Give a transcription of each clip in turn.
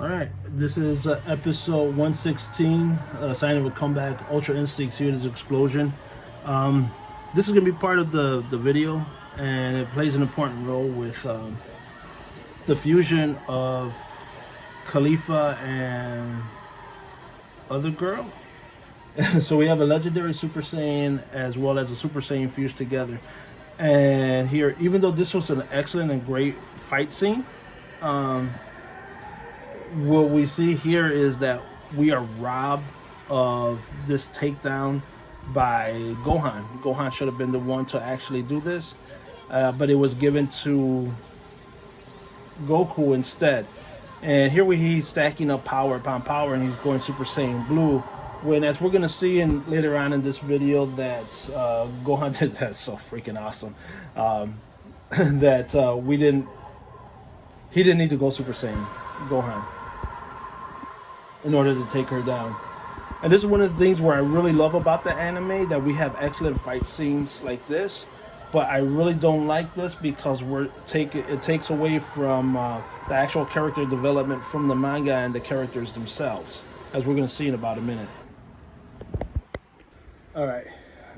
All right, this is episode 116, sign of a comeback, Ultra Instincts Here's Explosion. This is going to be part of the video, and it plays an important role with the fusion of Khalifa and other girl. So we have a legendary Super Saiyan as well as a Super Saiyan fused together. And here, even though this was an excellent and great fight scene, what we see here is that we are robbed of this takedown by Gohan. Gohan should have been the one to actually do this, but it was given to Goku instead. And here he's stacking up power upon power, and he's going Super Saiyan Blue. When, as we're gonna see later on in this video, that Gohan did that so freaking awesome. That he didn't need to go Super Saiyan Gohan in order to take her down. And this is one of the things where I really love about the anime, that we have excellent fight scenes like this, but I really don't like this because it takes away from the actual character development from the manga and the characters themselves, as we're going to see in about a minute. Alright,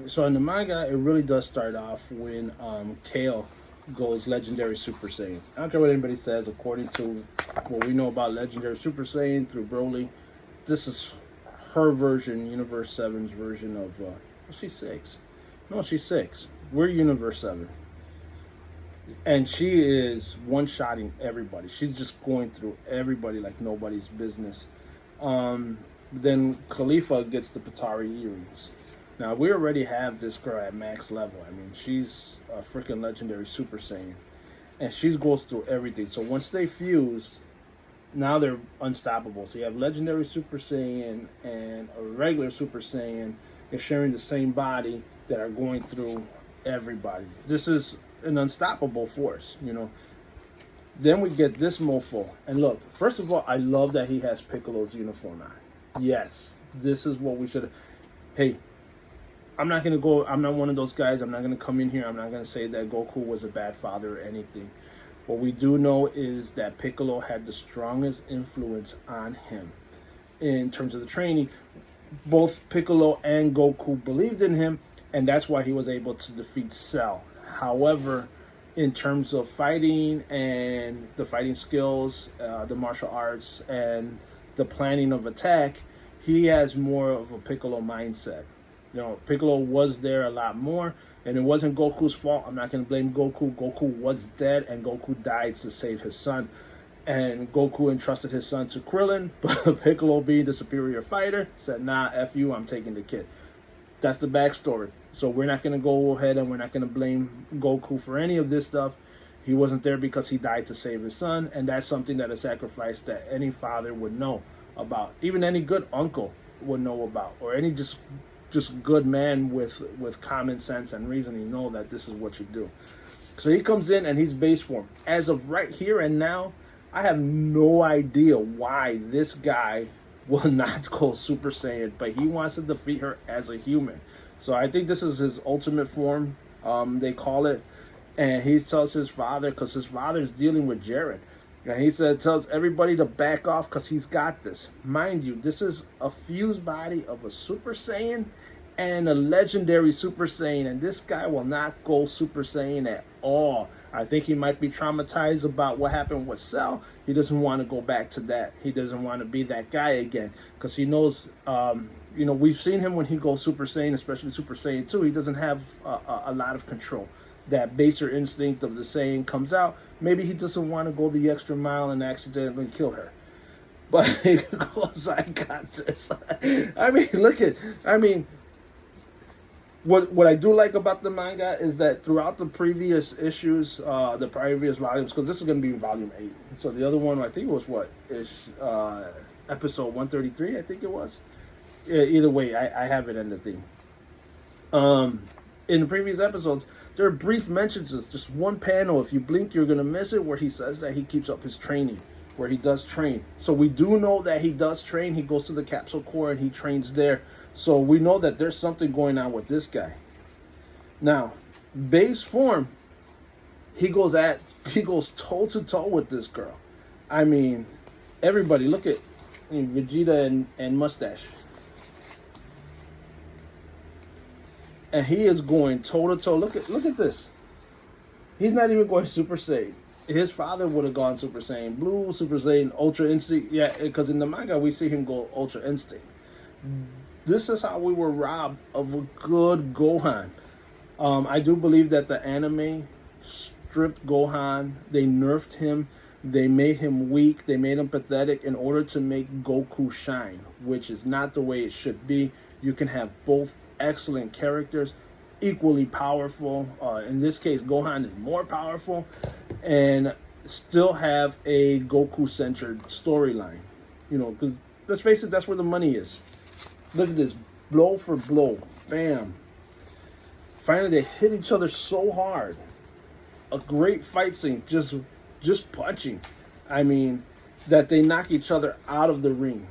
so in the manga, it really does start off when Kale goes Legendary Super Saiyan. I don't care what anybody says, according to what we know about Legendary Super Saiyan through Broly, this is her version, Universe 7's version of, she's 6. No, she's 6. We're Universe 7. And she is one-shotting everybody. She's just going through everybody like nobody's business. Then Khalifa gets the Patari earrings. Now, we already have this girl at max level. I mean, she's a freaking legendary Super Saiyan. And she goes through everything. So once they fuse, now they're unstoppable. So you have legendary Super Saiyan and a regular Super Saiyan is sharing the same body that are going through everybody. This is an unstoppable force, you know. Then we get this mofo. And look, first of all, I love that he has Piccolo's uniform on. Yes, this is what we should have. Hey, I'm not one of those guys. I'm not going to come in here. I'm not going to say that Goku was a bad father or anything. What we do know is that Piccolo had the strongest influence on him in terms of the training. Both Piccolo and Goku believed in him, and that's why he was able to defeat Cell. However, in terms of fighting and the fighting skills, the martial arts, and the planning of attack, he has more of a Piccolo mindset. You know, Piccolo was there a lot more, and it wasn't Goku's fault. I'm not going to blame Goku. Goku was dead, and Goku died to save his son. And Goku entrusted his son to Krillin, but Piccolo, being the superior fighter, said, nah, F you, I'm taking the kid. That's the backstory. So we're not going to go ahead and we're not going to blame Goku for any of this stuff. He wasn't there because he died to save his son, and that's something that a sacrifice that any father would know about. Even any good uncle would know about, or any just good man with common sense and reasoning know that this is what you do. So he comes in and he's base form. As of right here and now, I have no idea why this guy will not go Super Saiyan, but he wants to defeat her as a human. So I think this is his ultimate form, they call it. And he tells his father, because his father's dealing with Jared, and he tells everybody to back off because he's got this. Mind you, this is a fused body of a Super Saiyan and a legendary Super Saiyan, and this guy will not go Super Saiyan at all. I think he might be traumatized about what happened with Cell. He doesn't want to go back to that. He doesn't want to be that guy again because he knows, you know, we've seen him when he goes Super Saiyan, especially Super Saiyan 2. He doesn't have a lot of control. That baser instinct of the Saiyan comes out. Maybe he doesn't want to go the extra mile and accidentally kill her. But he goes, I got this. I mean, look at, what I do like about the manga is that throughout the previous issues, the previous volumes, because this is going to be volume 8. So the other one, I think it was episode 133, I think it was. Yeah, either way, I have it in the thing. In the previous episodes, there are brief mentions of just one panel. If you blink, you're going to miss it, where he says that he keeps up his training, where he does train. So we do know that he does train. He goes to the Capsule Corps and he trains there. So we know that there's something going on with this guy. Now, base form, he goes toe to toe with this girl. I mean, Everybody, look at Vegeta and Mustache. And he is going toe to toe. Look at this. He's not even going Super Saiyan. His father would have gone Super Saiyan Blue, Super Saiyan Ultra Instinct. Yeah, because in the manga we see him go Ultra Instinct. This is how we were robbed of a good Gohan. I do believe that the anime stripped Gohan. They nerfed him. They made him weak. They made him pathetic in order to make Goku shine, which is not the way it should be. You can have both excellent characters, equally powerful. In this case, Gohan is more powerful, and still have a Goku-centered storyline. You know, because let's face it, that's where the money is. Look at this, blow for blow, bam. Finally, they hit each other so hard. A great fight scene, just punching. I mean, that they knock each other out of the ring.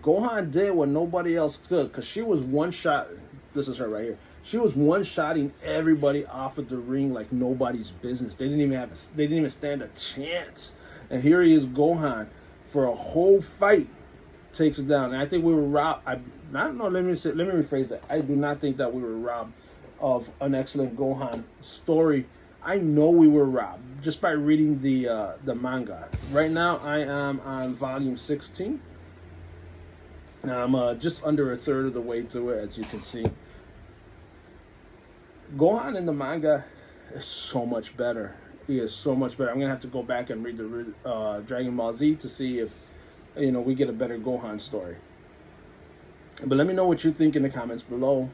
Gohan did what nobody else could, because she was one shot. This is her right here. She was one shotting everybody off of the ring like nobody's business. They didn't even stand a chance. And here he is, Gohan, for a whole fight, takes it down. And I think we were robbed. I don't know. Let me rephrase that. I do not think that we were robbed of an excellent Gohan story. I know we were robbed just by reading the manga. Right now, I am on volume 16. Now I'm just under a third of the way to it, as you can see. Gohan in the manga is so much better. He is so much better. I'm gonna have to go back and read the Dragon Ball Z to see if we get a better Gohan story. But let me know what you think in the comments below.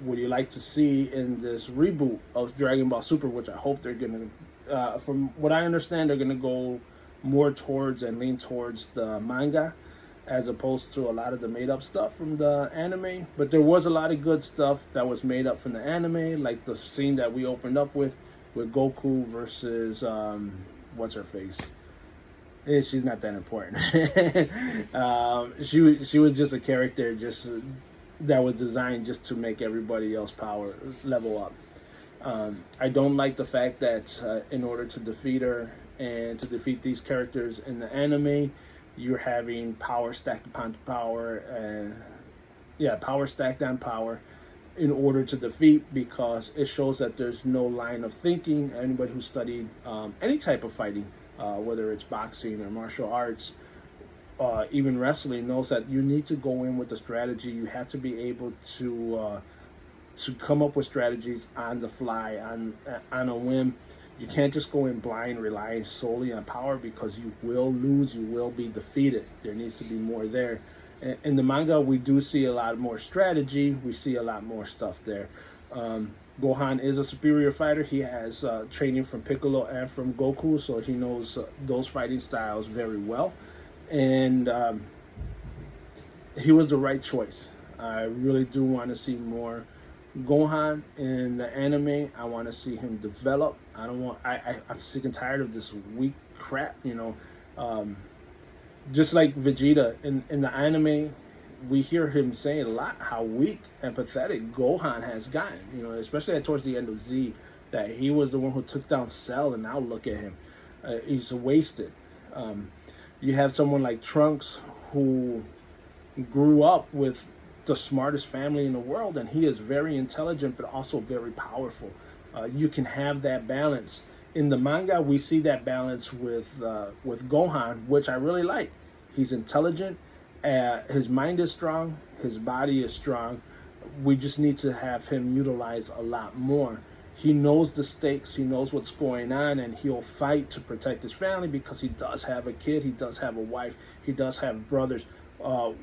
Would you like to see in this reboot of Dragon Ball Super, which I hope they're gonna, from what I understand, they're gonna go more towards and lean towards the manga, as opposed to a lot of the made-up stuff from the anime. But there was a lot of good stuff that was made up from the anime, like the scene that we opened up with Goku versus what's her face. She's not that important. She was just a character, that was designed just to make everybody else power level up. I don't like the fact that in order to defeat her and to defeat these characters in the anime, you're having power stacked upon power, and power stacked on power in order to defeat, because it shows that there's no line of thinking. Anybody who studied any type of fighting, whether it's boxing or martial arts, even wrestling, knows that you need to go in with a strategy. You have to be able to come up with strategies on the fly, on a whim. You can't just go in blind, relying solely on power, because you will lose, you will be defeated. There needs to be more there. In the manga, we do see a lot more strategy. We see a lot more stuff there. Gohan is a superior fighter. He has training from Piccolo and from Goku, so he knows those fighting styles very well. And he was the right choice. I really do want to see more Gohan in the anime. I want to see him develop. I'm sick and tired of this weak crap, just like Vegeta in the anime, we hear him saying a lot how weak and pathetic Gohan has gotten, especially towards the end of Z, that he was the one who took down Cell, and now look at him. He's wasted. You have someone like Trunks, who grew up with the smartest family in the world, and he is very intelligent but also very powerful. You can have that balance. In the manga, we see that balance with Gohan, which I really like. He's intelligent, his mind is strong, his body is strong. We just need to have him utilized a lot more. He knows the stakes, he knows what's going on, and he'll fight to protect his family, because he does have a kid, he does have a wife, he does have brothers. I'm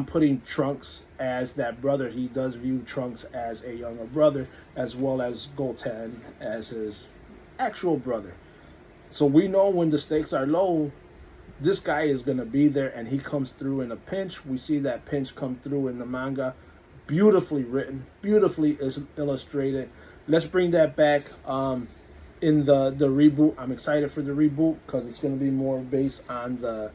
putting Trunks as that brother. He does view Trunks as a younger brother, as well as Goten as his actual brother. So we know when the stakes are low, this guy is going to be there, and he comes through in a pinch. We see that pinch come through in the manga. Beautifully written, beautifully illustrated. Let's bring that back in the reboot. I'm excited for the reboot, because it's going to be more based on the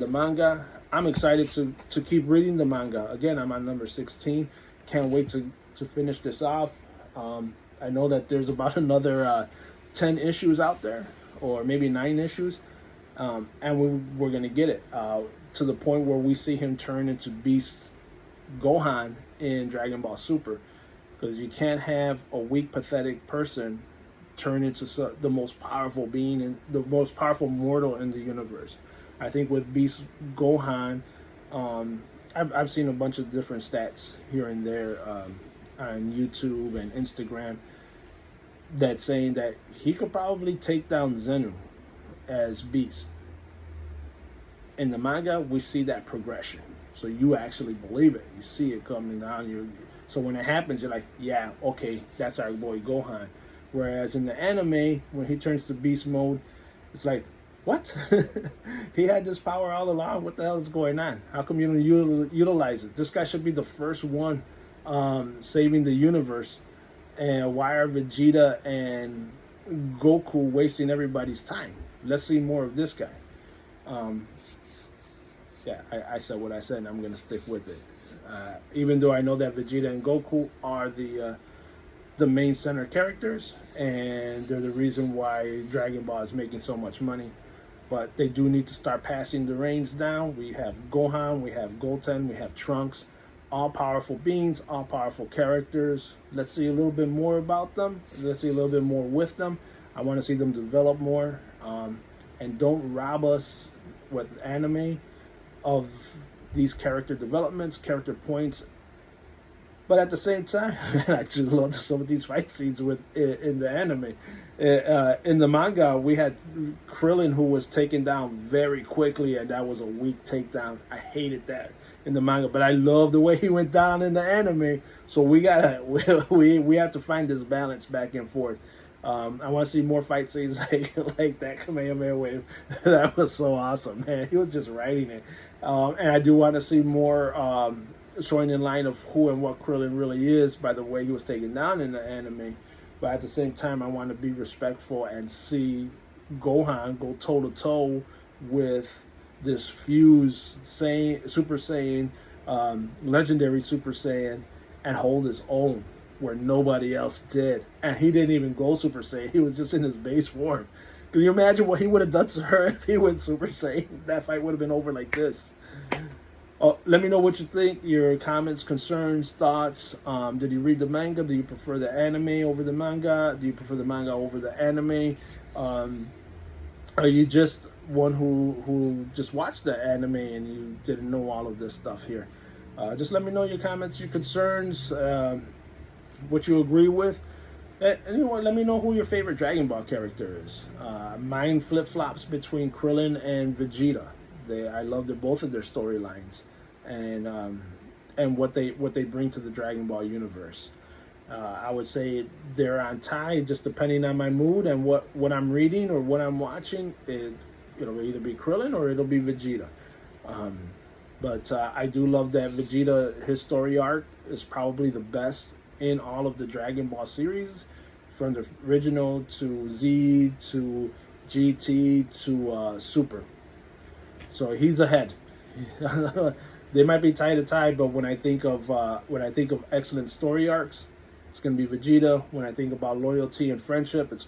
manga. I'm excited to keep reading the manga. Again, I'm on number 16. Can't wait to finish this off. I know that there's about another 10 issues out there, or maybe 9 issues. and we're gonna get it to the point where we see him turn into Beast Gohan in Dragon Ball Super, because you can't have a weak, pathetic person turn into the most powerful being and the most powerful mortal in the universe. I think with Beast Gohan, I've seen a bunch of different stats here and there on YouTube and Instagram that saying that he could probably take down Zenu as Beast. In the manga, we see that progression, so you actually believe it. You see it coming down. So when it happens, you're like, yeah, okay, that's our boy Gohan. Whereas in the anime, when he turns to Beast mode, it's like, what? He had this power all along. What the hell is going on? How come you don't utilize it? This guy should be the first one saving the universe. And why are Vegeta and Goku wasting everybody's time? Let's see more of this guy. Yeah, I said what I said, and I'm going to stick with it. Even though I know that Vegeta and Goku are the main center characters, and they're the reason why Dragon Ball is making so much money. But they do need to start passing the reins down. We have Gohan, we have Goten, we have Trunks, all powerful beings, all powerful characters. Let's see a little bit more about them. Let's see a little bit more with them. I want to see them develop more. And don't rob us with anime of these character developments, character points. But at the same time, I do love some of these fight scenes in the anime. In the manga, we had Krillin, who was taken down very quickly, and that was a weak takedown. I hated that in the manga, but I love the way he went down in the anime. So we have to find this balance back and forth. I want to see more fight scenes like that Kamehameha wave. That was so awesome, man. He was just writing it. And I do want to see more showing in line of who and what Krillin really is by the way he was taken down in the anime. But at the same time, I want to be respectful and see Gohan go toe-to-toe with this fused Super Saiyan, legendary Super Saiyan, and hold his own where nobody else did. And he didn't even go Super Saiyan. He was just in his base form. Can you imagine what he would have done to her if he went Super Saiyan? That fight would have been over like this. Let me know what you think, your comments, concerns, thoughts. Did you read the manga? Do you prefer the anime over the manga? Do you prefer the manga over the anime? Are you just one who just watched the anime and you didn't know all of this stuff here? Just let me know your comments, your concerns, what you agree with. And you know what, let me know who your favorite Dragon Ball character is. Mine flip-flops between Krillin and Vegeta. I love both of their storylines and what they bring to the Dragon Ball universe. I would say they're on tie, just depending on my mood and what I'm reading or what I'm watching. It'll either be Krillin or it'll be Vegeta. But I do love that Vegeta, his story arc is probably the best in all of the Dragon Ball series, from the original to Z to GT to Super. So he's ahead. They might be tie to tie, but when I think of excellent story arcs, it's going to be Vegeta. When I think about loyalty and friendship, it's